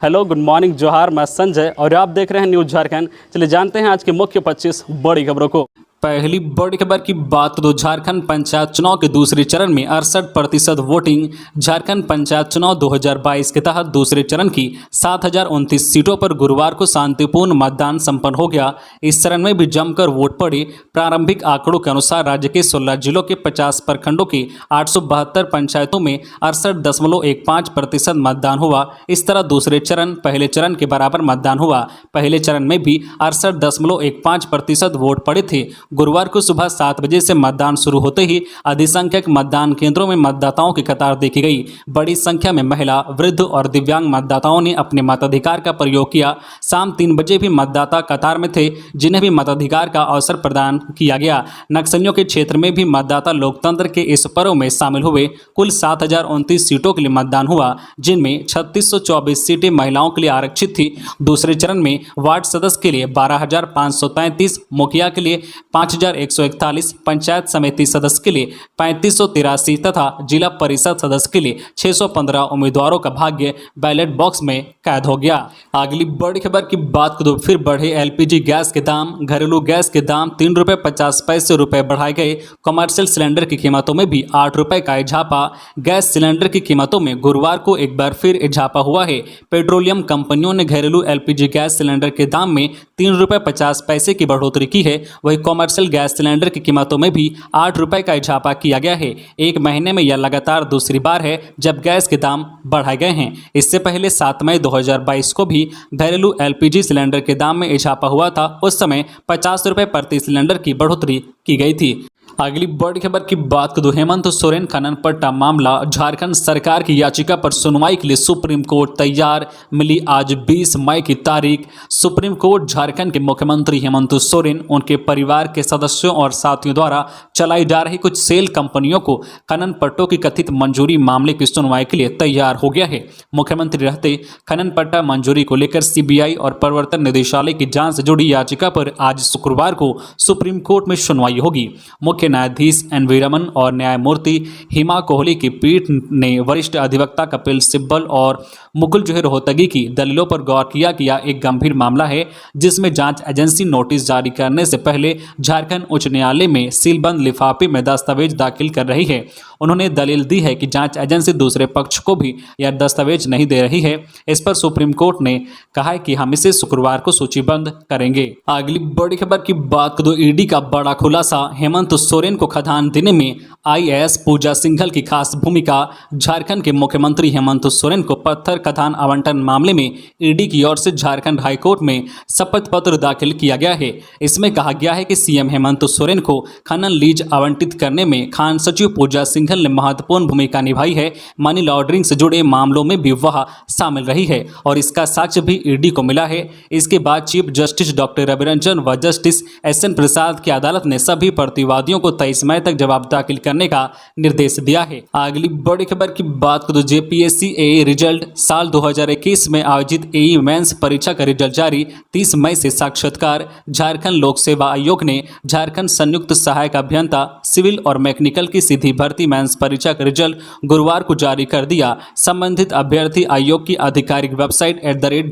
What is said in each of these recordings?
Hello, good morning, जोहार। मैं संजय और आप देख रहे हैं न्यूज़ झारखंड। चलिए जानते हैं आज की मुख्य 25 बड़ी खबरों को। पहली बड़ी खबर की बात तो झारखंड पंचायत चुनाव के दूसरे चरण में 68% वोटिंग। झारखंड पंचायत चुनाव 2022 के तहत दूसरे चरण की 7029 सीटों पर गुरुवार को शांतिपूर्ण मतदान संपन्न हो गया। इस चरण में भी जमकर वोट पड़े। प्रारंभिक आंकड़ों के अनुसार राज्य के 16 जिलों के 50 प्रखंडों की 872 पंचायतों में 68.15% मतदान हुआ। इस तरह दूसरे चरण पहले चरण के बराबर मतदान हुआ। पहले चरण में भी 68.15% वोट पड़े थे। गुरुवार को सुबह 7 बजे से मतदान शुरू होते ही अधिसंख्यक मतदान केंद्रों में मतदाताओं की कतार देखी गई। बड़ी संख्या में महिला, वृद्ध और दिव्यांग मतदाताओं ने अपने मताधिकार का प्रयोग किया। शाम 3 बजे भी मतदाता कतार में थे, जिन्हें भी मताधिकार का अवसर प्रदान किया गया। नक्सलियों के क्षेत्र में भी मतदाता लोकतंत्र के इस पर्व में शामिल हुए। कुल 7029 सीटों के लिए मतदान हुआ, जिनमें 3624 सीटें महिलाओं के लिए आरक्षित थी। दूसरे चरण में वार्ड सदस्य के लिए 12533, मुखिया के लिए 5141, पंचायत समिति सदस्य के लिए 3583 तथा जिला परिषद सदस्य के लिए 615 उम्मीदवारों का भाग्य बैलेट बॉक्स में कैद हो गया। अगली बड़ी खबर की बात करें, फिर बढ़े एलपीजी गैस के दाम। घरेलू गैस के दाम 3 रुपये 50 पैसे बढ़ाए गए। कमर्शियल सिलेंडर की कीमतों में भी 8 रुपये का इजाफा। गैस सिलेंडर की कीमतों में गुरुवार को एक बार फिर इजाफा हुआ है। पेट्रोलियम कंपनियों ने घरेलू एलपीजी गैस सिलेंडर के दाम में 3 रुपये 50 पैसे की बढ़ोतरी की है। वही कमर्शियल गैस सिलेंडर की कीमतों में भी 8 रुपये का इजाफा किया गया है। एक महीने में यह लगातार दूसरी बार है जब गैस के दाम बढ़ाए गए हैं। इससे पहले 7 मई 2022 को भी घरेलू एलपीजी सिलेंडर के दाम में इजाफा हुआ था। उस समय 50 रुपये प्रति सिलेंडर की बढ़ोतरी की गई थी। अगली बड़ी खबर की बात करें, हेमंत सोरेन खनन पट्टा मामला। झारखंड सरकार की याचिका पर सुनवाई के लिए सुप्रीम कोर्ट तैयार। मिली आज 20 मई की तारीख। सुप्रीम कोर्ट झारखंड के मुख्यमंत्री हेमंत सोरेन, उनके परिवार के सदस्यों और साथियों द्वारा चलाई जा रही कुछ सेल कंपनियों को खनन पट्टों की कथित मंजूरी मामले की सुनवाई के लिए तैयार हो गया है। मुख्यमंत्री रहते खनन पट्टा मंजूरी को लेकर सीबीआई और प्रवर्तन निदेशालय की जांच से जुड़ी याचिका पर आज शुक्रवार को सुप्रीम कोर्ट में सुनवाई होगी। मुख्य न्यायाधीश एन वी रमन और न्यायमूर्ति हिमा कोहली की पीठ ने वरिष्ठ अधिवक्ता कपिल सिब्बल और मुकुल रोहतगी की दलीलों पर गौर किया कि यह एक गंभीर मामला है, जिसमें जांच एजेंसी नोटिस जारी करने से पहले झारखंड उच्च न्यायालय में सीलबंद लिफाफे में दस्तावेज दाखिल कर रही है। उन्होंने दलील दी है कि जांच एजेंसी दूसरे पक्ष को भी यह दस्तावेज नहीं दे रही है। इस पर सुप्रीम कोर्ट ने कहा है कि हम इसे शुक्रवार को सूचीबद्ध करेंगे। अगली बड़ी खबर की बात करें, ईडी का बड़ा खुलासा। हेमंत सोरेन को खदान देने में आईएएस पूजा सिंघल की खास भूमिका। झारखंड के मुख्यमंत्री हेमंत सोरेन को पत्थर खदान आवंटन मामले में ईडी की ओर से झारखंड हाईकोर्ट में शपथ पत्र दाखिल किया गया है। इसमें कहा गया है कि सीएम हेमंत सोरेन को खनन लीज आवंटित करने में खान सचिव पूजा सिंघल ने महत्वपूर्ण भूमिका निभाई है। मनी लॉन्ड्रिंग से जुड़े मामलों में भी वह शामिल रही है और इसका साक्ष्य भी ईडी को मिला है। इसके बाद चीफ जस्टिस डॉक्टर रविरंजन व जस्टिस एसएन प्रसाद की अदालत ने सभी प्रतिवादियों को 23 मई तक जवाब दाखिल करने का निर्देश दिया है। अगली बड़ी खबर की बात करें, जेपीएससी एई रिजल्ट। साल 2021 में आयोजित एई मेंस परीक्षा का रिजल्ट जारी। 30 मई से साक्षात्कार। झारखंड लोक सेवा आयोग ने झारखंड संयुक्त सहायक अभियंता सिविल और मैकेनिकल की सीधी भर्ती मेंस परीक्षा का रिजल्ट गुरुवार को जारी कर दिया। संबंधित अभ्यर्थी आयोग की आधिकारिक वेबसाइट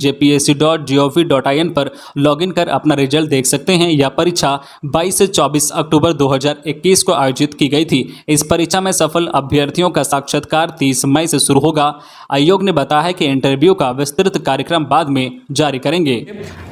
@jpsc.gov.in पर लॉगिन कर अपना रिजल्ट देख सकते हैं। यह परीक्षा 22 से 24 अक्टूबर 2021 को आयोजित की गई थी। इस परीक्षा में सफल अभ्यर्थियों का साक्षात्कार 30 मई से शुरू होगा। आयोग ने बताया है कि इंटरव्यू का विस्तृत कार्यक्रम बाद में जारी करेंगे।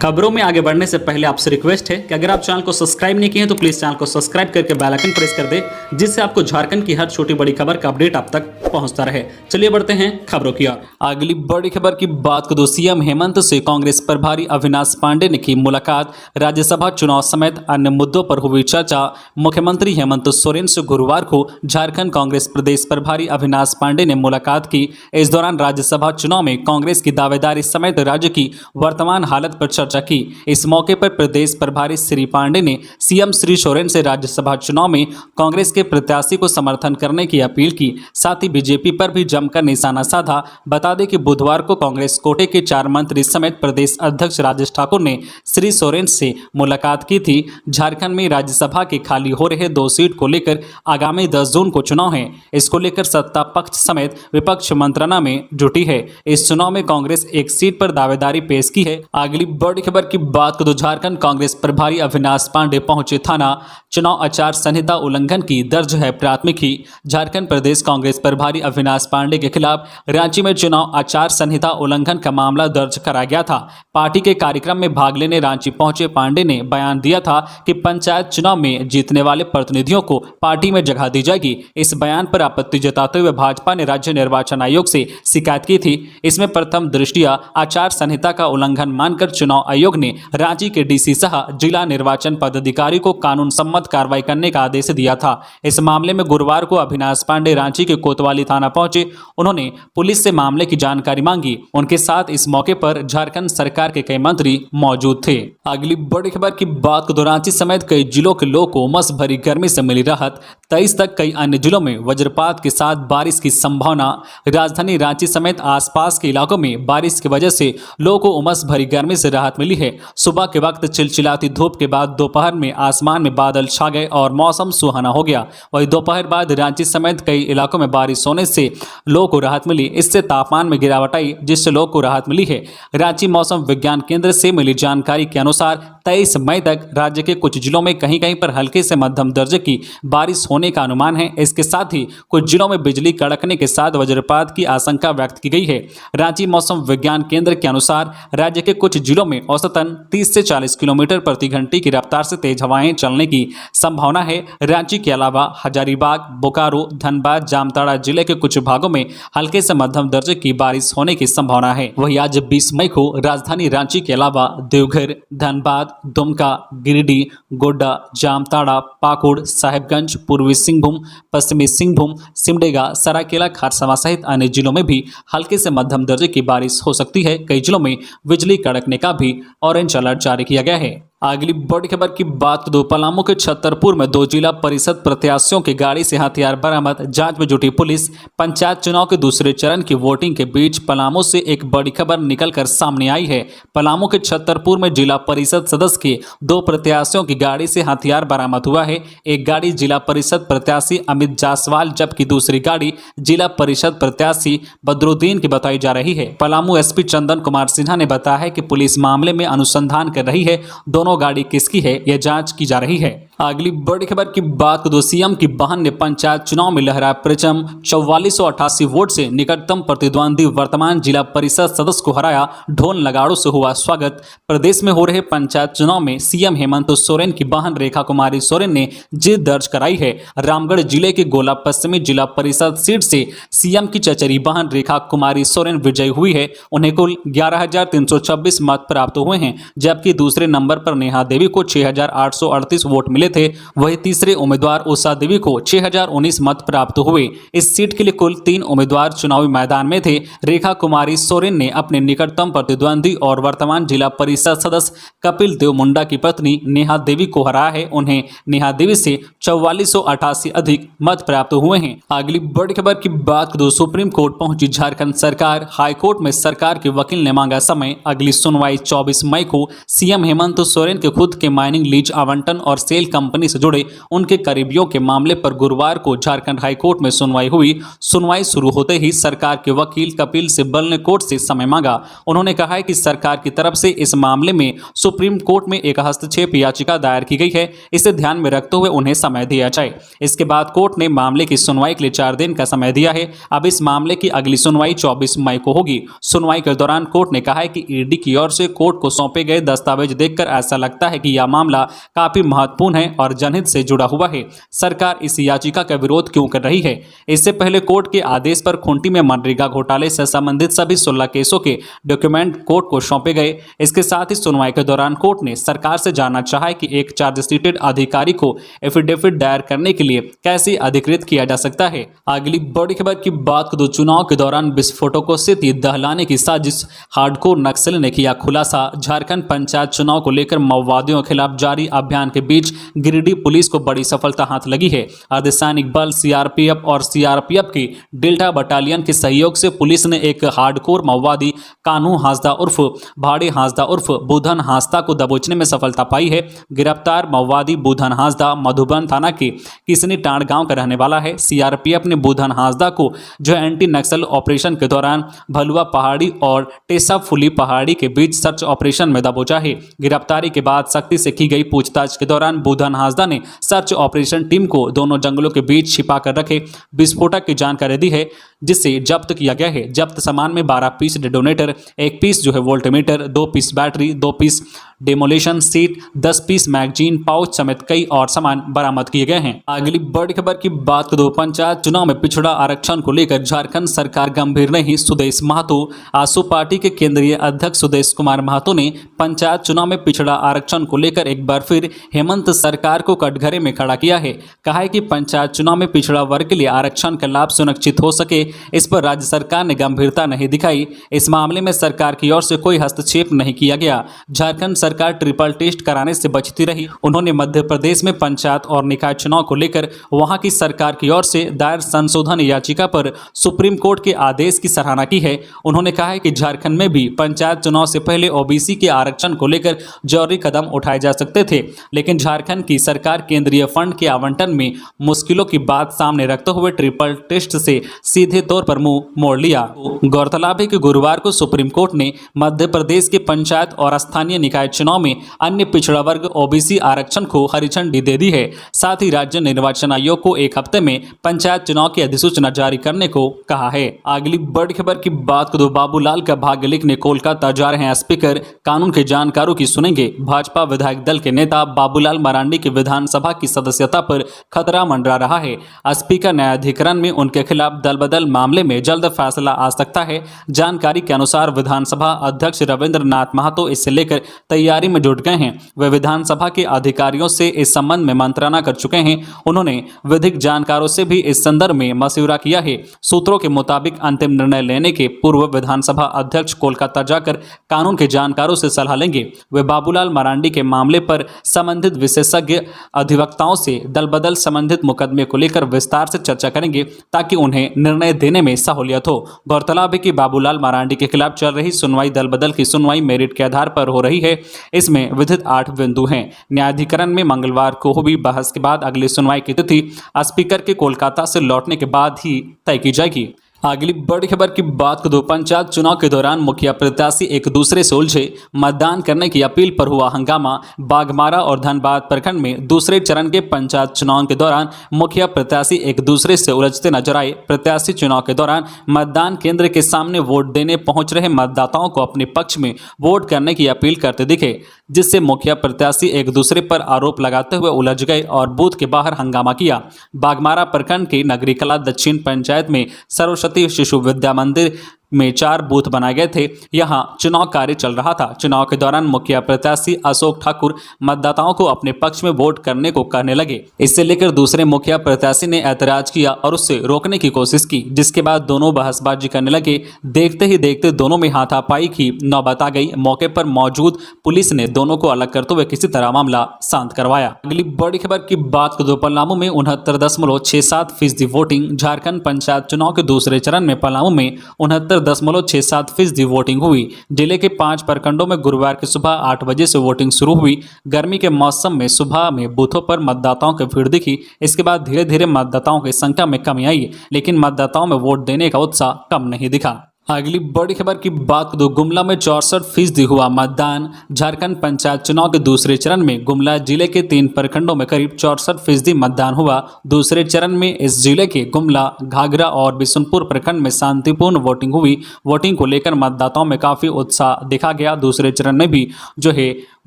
खबरों में आगे बढ़ने से पहले आपसे रिक्वेस्ट है कि अगर आप चैनल को सब्सक्राइब नहीं किए हैं तो प्लीज चैनल को सब्सक्राइब करके बेल आइकन प्रेस कर दे, जिससे आपको झारखंड की हर छोटी बड़ी खबर का अपडेट आप तक पहुंचता रहे। चलिए बढ़ते हैं खबरों की ओर। अगली बड़ी खबर की बात करें, सीएम हेमंत से कांग्रेस प्रभारी अविनाश पांडे ने की मुलाकात। राज्यसभा चुनाव समेत अन्य मुद्दों पर हुई चर्चा। मुख्यमंत्री हेमंत सोरेन से गुरुवार को झारखंड कांग्रेस प्रदेश प्रभारी अविनाश पांडे ने मुलाकात की। इस दौरान राज्यसभा चुनाव में कांग्रेस की दावेदारी समेत राज्य की वर्तमान हालत पर चर्चा की। इस मौके पर प्रदेश प्रभारी श्री पांडे ने सीएम श्री सोरेन से राज्यसभा चुनाव में कांग्रेस के प्रत्याशी को समर्थन करने की अपील की। साथ ही बीजेपी पर भी जमकर निशाना साधा। बता दें कि बुधवार को कांग्रेस कोटे के 4 मंत्री समेत प्रदेश अध्यक्ष राजेश ठाकुर ने श्री सोरेन से मुलाकात की थी। झारखंड में राज्यसभा के खाली हो रहे 2 सीट को लेकर आगामी 10 जून को चुनाव है। इसको लेकर सत्ता पक्ष समेत विपक्ष मंत्रणा में जुटी है। इस चुनाव में कांग्रेस एक सीट पर दावेदारी पेश की है। अगली बड़ी खबर की बात करें तो झारखंड कांग्रेस प्रभारी अविनाश पांडे पहुंचे थाना। चुनाव आचार संहिता उल्लंघन की दर्ज है प्राथमिकी। झारखंड प्रदेश कांग्रेस प्रभारी अविनाश पांडे के खिलाफ रांची में चुनाव आचार संहिता उल्लंघन का मामला दर्ज करा गया था। पार्टी के कार्यक्रम में भाग लेने रांची पहुंचे पांडे ने बयान दिया था कि पंचायत चुनाव में जीतने वाले प्रतिनिधियों को पार्टी में जगह दी जाएगी। इस बयान पर आपत्ति जताते हुए भाजपा ने राज्य निर्वाचन आयोग से शिकायत की थी। इसमें प्रथम दृष्टया आचार संहिता का उल्लंघन मानकर चुनाव आयोग ने रांची के डीसी सह जिला निर्वाचन पदाधिकारी को कानून सम्मत कार्रवाई करने का आदेश दिया था। इस मामले में गुरुवार को अविनाश पांडे रांची के कोतवाली थाना पहुंचे। उन्होंने पुलिस से मामले की जानकारी मांगी। उनके साथ इस मौके पर झारखंड सरकार के कई मंत्री मौजूद थे। अगली बड़ी खबर की बात करें तो रांची समेत कई जिलों के लोगों को उमस भरी गर्मी से मिली राहत। 23 तक कई अन्य जिलों में वज्रपात के साथ बारिश की संभावना। राजधानी रांची समेत आसपास के इलाकों में बारिश की वजह से लोगों को उमस भरी गर्मी से राहत मिली है। सुबह के वक्त चिलचिलाती धूप के बाद दोपहर में आसमान में बादल छा गए और मौसम सुहाना हो गया। वहीं दोपहर बाद रांची समेत कई इलाकों में बारिश होने से लोगों को राहत मिली। इससे तापमान में गिरावट आई, जिससे लोगों को राहत मिली है। रांची मौसम विज्ञान केंद्र से मिली जानकारी के अनुसार 23 मई तक राज्य के कुछ जिलों में कहीं कहीं पर हल्के से मध्यम दर्जे की बारिश होने का अनुमान है। इसके साथ ही कुछ जिलों में बिजली कड़कने के साथ वज्रपात की आशंका व्यक्त की गई है। रांची मौसम विज्ञान केंद्र के अनुसार राज्य के कुछ जिलों में औसतन 30 से 40 किलोमीटर प्रति घंटे की रफ्तार से तेज हवाएं चलने की संभावना है। रांची के अलावा हजारीबाग, बोकारो, धनबाद, जामताड़ा जिले के कुछ भागों में हल्के से मध्यम दर्जे की बारिश होने की संभावना है। वहीं आज 20 मई को राजधानी रांची के अलावा देवघर, धनबाद, दुमका, गिरिडीह, गोड्डा, जामताड़ा, पाकुड़, साहिबगंज, पूर्वी सिंहभूम, पश्चिमी सिंहभूम, सिमडेगा, सरायकेला, खरसावां सहित अन्य जिलों में भी हल्के से मध्यम दर्जे की बारिश हो सकती है। कई जिलों में बिजली कड़कने का भी ऑरेंज अलर्ट जारी किया गया है। अगली बड़ी खबर की बात करें तो पलामू के छतरपुर में 2 जिला परिषद प्रत्याशियों की गाड़ी से हथियार बरामद। जांच में जुटी पुलिस। पंचायत चुनाव के दूसरे चरण की वोटिंग के बीच पलामू से एक बड़ी खबर निकलकर सामने आई है। पलामू के छतरपुर में जिला परिषद सदस्य के 2 प्रत्याशियों की गाड़ी से हथियार बरामद हुआ है। एक गाड़ी जिला परिषद प्रत्याशी अमित जायसवाल, जबकि दूसरी गाड़ी जिला परिषद प्रत्याशी बदरुद्दीन की बताई जा रही है। पलामू एसपी चंदन कुमार सिन्हा ने बताया है कि पुलिस मामले में अनुसंधान कर रही है। दोनों गाड़ी किसकी है, यह जांच की जा रही है। अगली बड़ी खबर की बात करें तो सीएम की बहन ने पंचायत चुनाव में लहराया परचम। 4488 वोट से निकटतम प्रतिद्वंदी वर्तमान जिला परिषद सदस्य को हराया। ढोल नगाड़ों से हुआ स्वागत। प्रदेश में हो रहे पंचायत चुनाव में सीएम हेमंत सोरेन की बहन रेखा कुमारी सोरेन ने जीत दर्ज कराई है। रामगढ़ जिले के गोला पश्चिमी जिला परिषद सीट से सीएम की चचेरी बहन रेखा कुमारी सोरेन विजयी हुई है। उन्हें कुल 11,326 मत प्राप्त हुए हैं, जबकि दूसरे नंबर पर नेहा देवी को 6,838 वोट मिले थे। वहीं तीसरे उम्मीदवार उषा देवी को 6,019 मत प्राप्त हुए। इस सीट के लिए कुल 3 उम्मीदवार चुनावी मैदान में थे। रेखा कुमारी सोरेन ने अपने निकटतम प्रतिद्वंदी और वर्तमान जिला परिषद सदस्य कपिल देव मुंडा की पत्नी नेहा देवी को हराया है। उन्हें नेहा देवी से 4488 अधिक मत प्राप्त हुए हैं। अगली बड़ी खबर की बात करें तो सुप्रीम कोर्ट पहुंची झारखंड सरकार। हाईकोर्ट में सरकार के वकील ने मांगा समय। अगली सुनवाई 24 मई को सीएम हेमंत सोरेन के खुद के माइनिंग लीज आवंटन और सेल कंपनी से जुड़े उनके करीबियों के मामले पर गुरुवार को झारखंड हाईकोर्ट में सुनवाई हुई। सुनवाई शुरू होते ही सरकार के वकील कपिल सिब्बल ने कोर्ट से समय मांगा। उन्होंने कहा है कि सरकार की तरफ से इस मामले में सुप्रीम कोर्ट में एक हस्तक्षेप याचिका दायर की गई है। इसे ध्यान में रखते हुए उन्हें समय दिया जाए। इसके बाद कोर्ट ने मामले की सुनवाई के लिए 4 दिन का समय दिया है। अब इस मामले की अगली सुनवाई 24 मई को होगी। सुनवाई के दौरान कोर्ट ने कहा है कि ईडी की ओर से कोर्ट को सौंपे गए दस्तावेज देखकर ऐसा लगता है कि यह मामला काफी महत्वपूर्ण है और जनहित से जुड़ा हुआ है। सरकार इस याचिका का विरोध क्यों कर रही है? इससे पहले कोर्ट के आदेश पर खूंटी में मनरेगा घोटाले से संबंधित सभी 16 केसों के डॉक्यूमेंट कोर्ट को सौंपे गए। इसके साथ ही सुनवाई के दौरान कोर्ट ने सरकार से जानना चाहा कि एक चार्जशीटेड अधिकारी को एफिडेविट दायर करने के लिए कैसे अधिकृत किया जा सकता है। अगली बड़ी खबर की बात करें तो चुनाव के दौरान विस्फोटकों से दहलाने की साजिश हार्डकोर नक्सली ने किया खुलासा। झारखंड पंचायत चुनाव को लेकर माओवादियों के खिलाफ जारी अभियान के बीच गिरिडीह पुलिस को बड़ी सफलता हाथ लगी है। अर्धसैनिक बल सीआरपीएफ और सीआरपीएफ की डेल्टा बटालियन के सहयोग से पुलिस ने एक हार्डकोर माओवादी कानू हांसदा उर्फ भाड़े हांसदा उर्फ बुधन हांसदा को दबोचने में सफलता पाई है। गिरफ्तार माओवादी बुधन हांसदा मधुबन थाना के किसनी टांड गांव का रहने वाला है। सीआरपीएफ ने बुधन हांसदा को जो एंटी नक्सल ऑपरेशन के दौरान भलुआ पहाड़ी और टेसा फुली पहाड़ी के बीच सर्च ऑपरेशन में दबोचा है। गिरफ्तारी के बाद सख्ती से की गई पूछताछ के दौरान बुधन हांसदा ने सर्च ऑपरेशन टीम को दोनों जंगलों के बीच छिपा कर रखे विस्फोटक की जानकारी दी है, जिसे जब्त किया गया है। जब्त सामान में 12 पीस डेटोनेटर, 1 पीस जो है voltmeter, 2 piece battery, 2 piece demolition seat, 10 piece magazine pouch समेत कई और सामान बरामद किए गए हैं। अगली बड़ी खबर की बात करें, पंचायत चुनाव में पिछड़ा आरक्षण को लेकर झारखंड सरकार गंभीर नहीं। सुदेश महतो। आसू पार्टी के केंद्रीय अध्यक्ष सुदेश कुमार महतो ने पंचायत चुनाव में पिछड़ा आरक्षण को लेकर एक बार फिर हेमंत सरकार को कटघरे में खड़ा किया है। कहा है कि पंचायत चुनाव में पिछड़ा वर्ग के लिए आरक्षण का लाभ सुनिश्चित हो सके, इस पर राज्य सरकार ने गंभीरता नहीं दिखाई। इस मामले में सरकार की ओर से कोई हस्तक्षेप नहीं किया गया। झारखंड सरकार ट्रिपल टेस्ट कराने से बचती रही। उन्होंने मध्य प्रदेश में पंचायत और निकाय चुनाव को लेकर वहां की सरकार की ओर से दायर संशोधन याचिका पर सुप्रीम कोर्ट के आदेश की सराहना की है। उन्होंने कहा है कि झारखंड में भी पंचायत चुनाव से पहले ओबीसी के आरक्षण को लेकर जरूरी कदम उठाए जा सकते थे, लेकिन झारखंड की सरकार केंद्रीय फंड के आवंटन में मुश्किलों की बात सामने रखते हुए ट्रिपल टेस्ट से सीधे तौर पर मुंह मोड़ लिया। गौरतलब है कि गुरुवार को सुप्रीम कोर्ट ने मध्य प्रदेश के पंचायत और स्थानीय निकाय चुनाव में अन्य पिछड़ा वर्ग ओबीसी आरक्षण को हरी झंडी दे दी है। साथ ही राज्य निर्वाचन आयोग को एक हफ्ते में पंचायत चुनाव की अधिसूचना जारी करने को कहा है। अगली बड़ी खबर की बात करें, बाबूलाल का भाग्य लिखने कोलकाता जा रहे हैं स्पीकर, कानून के जानकारों की सुनेंगे। भाजपा विधायक दल के नेता बाबूलाल मरांडी की विधानसभा की सदस्यता पर खतरा मंडरा रहा है। स्पीकर न्यायाधिकरण में उनके खिलाफ दल बदल मामले में जल्द फैसला आ सकता है। जानकारी के अनुसार विधानसभा अध्यक्ष रविंद्र नाथ महतो इससे लेकर तैयारी में जुट गए हैं। वे विधानसभा के अधिकारियों से इस संबंध में मंत्रणा कर चुके हैं। उन्होंने विधिक जानकारों से भी इस संदर्भ में मशविरा किया है। सूत्रों के मुताबिक अंतिम निर्णय लेने के पूर्व विधानसभा अध्यक्ष कोलकाता जाकर कानून के जानकारों से सलाह लेंगे। वे बाबूलाल मरांडी के मामले पर संबंधित विशेषज्ञ अधिवक्ताओं से दल बदल संबंधित मुकदमे को लेकर विस्तार से चर्चा करेंगे, ताकि उन्हें निर्णय देने में सहूलियत हो। गौरतलब है कि बाबूलाल मरांडी के खिलाफ चल रही सुनवाई दल बदल की सुनवाई मेरिट के आधार पर हो रही है। इसमें विधित 8 बिंदु हैं। न्यायाधिकरण में मंगलवार को हुई बहस के बाद अगली सुनवाई की तिथि स्पीकर के कोलकाता से लौटने के बाद ही तय की जाएगी। अगली बड़ी खबर की बात करें, पंचायत चुनाव के दौरान मुखिया प्रत्याशी एक दूसरे से उलझे, मतदान करने की अपील पर हुआ हंगामा। बाघमारा और धनबाद प्रखंड में दूसरे चरण के पंचायत चुनाव के दौरान मुखिया प्रत्याशी एक दूसरे से उलझते नजर आए। प्रत्याशी चुनाव के दौरान मतदान केंद्र के सामने वोट देने पहुंच रहे मतदाताओं को अपने पक्ष में वोट करने की अपील करते दिखे, जिससे मुखिया प्रत्याशी एक दूसरे पर आरोप लगाते हुए उलझ गए और बूथ के बाहर हंगामा किया। बाघमारा प्रखंड के नगरी कला दक्षिण पंचायत में सरस्वती शिशु विद्या मंदिर में 4 बूथ बनाए गए थे। यहां चुनाव कार्य चल रहा था। चुनाव के दौरान मुखिया प्रत्याशी अशोक ठाकुर मतदाताओं को अपने पक्ष में वोट करने को कहने लगे। इससे लेकर दूसरे मुखिया प्रत्याशी ने ऐतराज किया और उससे रोकने की कोशिश की, जिसके बाद दोनों बहसबाजी करने लगे। देखते ही देखते दोनों में हाथापाई की नौबत आ गई। मौके पर मौजूद पुलिस ने दोनों को अलग करते हुए किसी तरह मामला शांत करवाया। अगली बड़ी खबर की बात करें, पलामू में 69.67% वोटिंग। झारखंड पंचायत चुनाव के दूसरे चरण में पलामू में 69.67% वोटिंग हुई। जिले के 5 प्रखंडों में गुरुवार की सुबह 8 बजे से वोटिंग शुरू हुई। गर्मी के मौसम में सुबह में बूथों पर मतदाताओं की भीड़ दिखी। इसके बाद धीरे धीरे मतदाताओं की संख्या में कमी आई, लेकिन मतदाताओं में वोट देने का उत्साह कम नहीं दिखा। अगली बड़ी खबर की बात करें, गुमला में 64% हुआ मतदान। झारखंड पंचायत चुनाव के दूसरे चरण में गुमला जिले के 3 प्रखंडों में करीब 64% मतदान हुआ। दूसरे चरण में इस जिले के गुमला, घाघरा और बिशुनपुर प्रखंड में शांतिपूर्ण वोटिंग हुई। वोटिंग को लेकर मतदाताओं में काफी उत्साह देखा गया। दूसरे चरण में भी जो है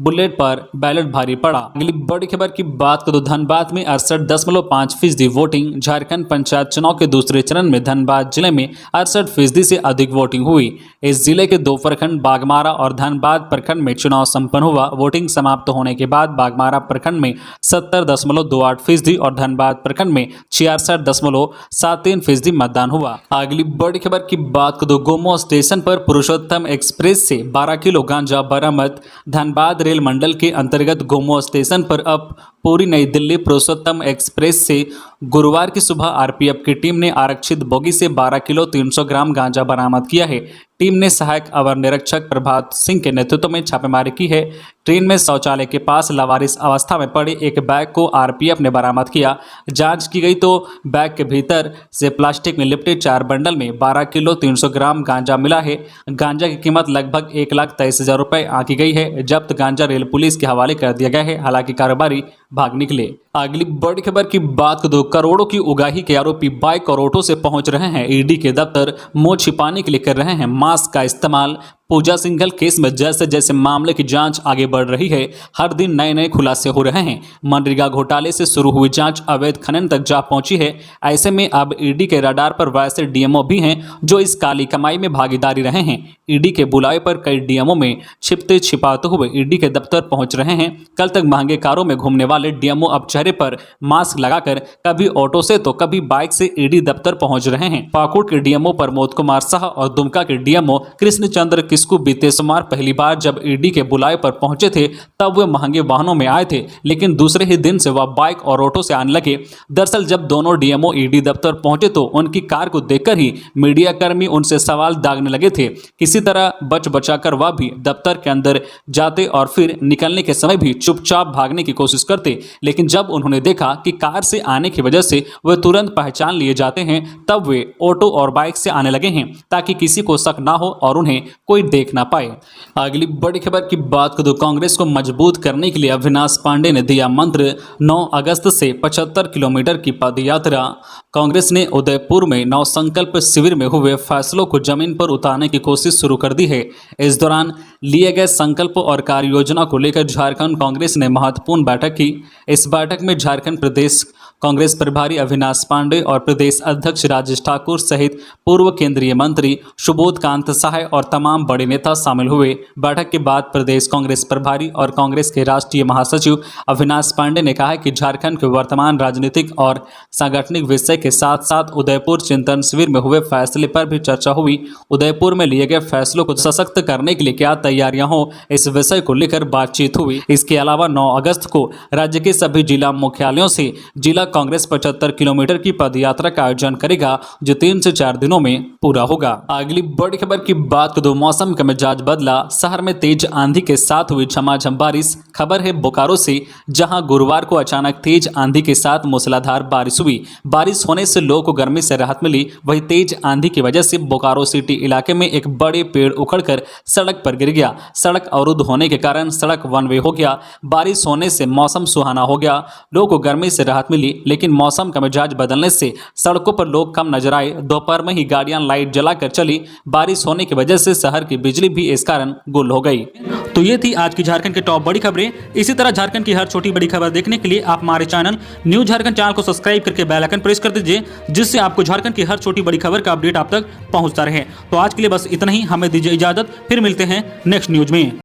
बुलेट पर बैलेट भारी पड़ा। अगली बड़ी खबर की बात करें, धनबाद में 68.5% वोटिंग। झारखंड पंचायत चुनाव के दूसरे चरण में धनबाद जिले में 68% से अधिक अधिक वोटिंग हुई। इस जिले के 2 प्रखंड बागमारा और धनबाद प्रखंड में चुनाव संपन्न हुआ। वोटिंग समाप्त होने के बाद बागमारा प्रखंड में 70.28% और धनबाद प्रखंड में 66.73% मतदान हुआ। अगली बड़ी खबर की बात करें तो गोमो स्टेशन पर पुरुषोत्तम एक्सप्रेस से 12 किलो गांजा बरामद। धनबाद रेल मंडल के अंतर्गत गोमो स्टेशन पर अब पूरी नई दिल्ली पुरुषोत्तम एक्सप्रेस से गुरुवार की सुबह आरपीएफ की टीम ने आरक्षित बोगी से 12 किलो 300 ग्राम गांजा बरामद किया है। टीम ने सहायक अवर निरीक्षक प्रभात सिंह के नेतृत्व में छापेमारी की है। ट्रेन में शौचालय के पास लावारिस अवस्था में पड़े एक बैग को आरपीएफ ने बरामद किया। जांच की गई तो बैग के भीतर से प्लास्टिक में लिपटे 4 बंडल में 12 किलो 300 ग्राम गांजा मिला है। गांजा की कीमत लगभग 1,23,000 रुपये आंकी गई है। जब्त गांजा रेल पुलिस के हवाले कर दिया गया है। हालांकि कारोबारी भाग निकले। अगली बड़ी खबर की बात करें, करोड़ों की उगाही के आरोपी बाइक और ऑटो से पहुंच रहे हैं ईडी के दफ्तर। मुंह छिपाने के लिए कर रहे हैं मास्क का इस्तेमाल। पूजा सिंघल केस में जैसे जैसे मामले की जांच आगे बढ़ रही है, हर दिन नए नए खुलासे हो रहे हैं। मनरेगा घोटाले से शुरू हुई जांच अवैध खनन तक जा पहुंची है। ऐसे में अब ईडी के रडार पर वैसे डीएमओ भी हैं जो इस काली कमाई में भागीदारी रहे हैं। ईडी के बुलावे पर कई डीएमओ में छिपते छिपाते हुए ईडी के दफ्तर पहुंच रहे हैं। कल तक महंगे कारों में घूमने वाले डीएमओ अब चेहरे पर मास्क लगाकर कभी ऑटो से तो कभी बाइक से ईडी दफ्तर पहुंच रहे हैं। पाकुड़ के डीएमओ प्रमोद कुमार शाह और दुमका के डीएमओ कृष्णचंद्र किस्कू बीते सोमवार पहली बार जब ईडी के बुलावे पर पहुंचे थे तब वे महंगे वाहनों में आए थे, लेकिन दूसरे ही दिन से वह बाइक और ऑटो से आने लगे। दरअसल जब दोनों डीएमओ ईडी दफ्तर पहुंचे तो उनकी कार को देखकर ही मीडिया कर्मी उनसे सवाल दागने लगे थे। किसी तरह बच बचाकर वह भी दफ्तर के अंदर जाते और फिर निकलने के समय भी चुपचाप भागने की कोशिश करते, लेकिन जब उन्होंने देखा कि कार से आने की वजह से वे तुरंत पहचान लिए जाते हैं तब वे ऑटो और बाइक से आने लगे हैं ताकि किसी को शक ना हो और उन्हें कोई देख ना पाए। अगली बड़ी खबर की बात करें, कांग्रेस को मजबूत करने के लिए अविनाश पांडे ने दिया मंत्र। 9 अगस्त से 75 किलोमीटर की पदयात्रा। कांग्रेस ने उदयपुर में नव संकल्प शिविर में हुए फैसलों को जमीन पर उतारने की कोशिश शुरू कर दी है। इस दौरान लिए गए संकल्प और कार्य योजना को लेकर झारखंड कांग्रेस ने महत्वपूर्ण बैठक की। इस बैठक में झारखंड प्रदेश कांग्रेस प्रभारी अविनाश पांडे और प्रदेश अध्यक्ष राजेश ठाकुर सहित पूर्व केंद्रीय मंत्री सुबोध कांत सहाय और तमाम बड़े नेता शामिल हुए। बैठक के बाद प्रदेश कांग्रेस प्रभारी और कांग्रेस के राष्ट्रीय महासचिव अविनाश पांडे ने कहा कि झारखंड के वर्तमान राजनीतिक और सांगठनिक विषय के साथ साथ उदयपुर चिंतन शिविर में हुए फैसले पर भी चर्चा हुई। उदयपुर में लिए गए फैसलों को सशक्त करने के लिए क्या तैयारियां हो, इस विषय को लेकर बातचीत हुई। इसके अलावा 9 अगस्त को राज्य के सभी जिला मुख्यालयों से जिला कांग्रेस 75 किलोमीटर की पदयात्रा का आयोजन करेगा, जो 3 से 4 दिनों में पूरा होगा। अगली बड़ी खबर की बात करें, मौसम का मिजाज बदला। शहर में तेज आंधी के साथ हुई झमाझम बारिश। खबर है बोकारो से, जहां गुरुवार को अचानक तेज आंधी के साथ मूसलाधार बारिश हुई। बारिश होने से लोगों को गर्मी से राहत मिली। वहीं तेज आंधी की वजह से बोकारो सिटी इलाके में एक बड़े पेड़ उखड़कर सड़क पर गिर गया। सड़क अवरुद्ध होने के कारण सड़क वन वे हो गया। बारिश होने से मौसम सुहाना हो गया। लोगों को गर्मी से राहत मिली, लेकिन मौसम का मिजाज बदलने से सड़कों पर लोग कम नजर आए। दोपहर में ही गाड़ियां लाइट जलाकर चली। बारिश होने की वजह से शहर की बिजली भी इस कारण गुल हो गई। तो ये थी आज की झारखंड की टॉप बड़ी खबरें। इसी तरह झारखंड की हर छोटी बड़ी खबर देखने के लिए आप हमारे चैनल न्यूज झारखंड चैनल को सब्सक्राइब करके बेल आइकन प्रेस कर दीजिए, जिससे आपको झारखंड की हर छोटी बड़ी खबर का अपडेट आप तक पहुंचता रहे। तो आज के लिए बस इतना ही। हमें दीजिए इजाजत, फिर मिलते हैं नेक्स्ट न्यूज में।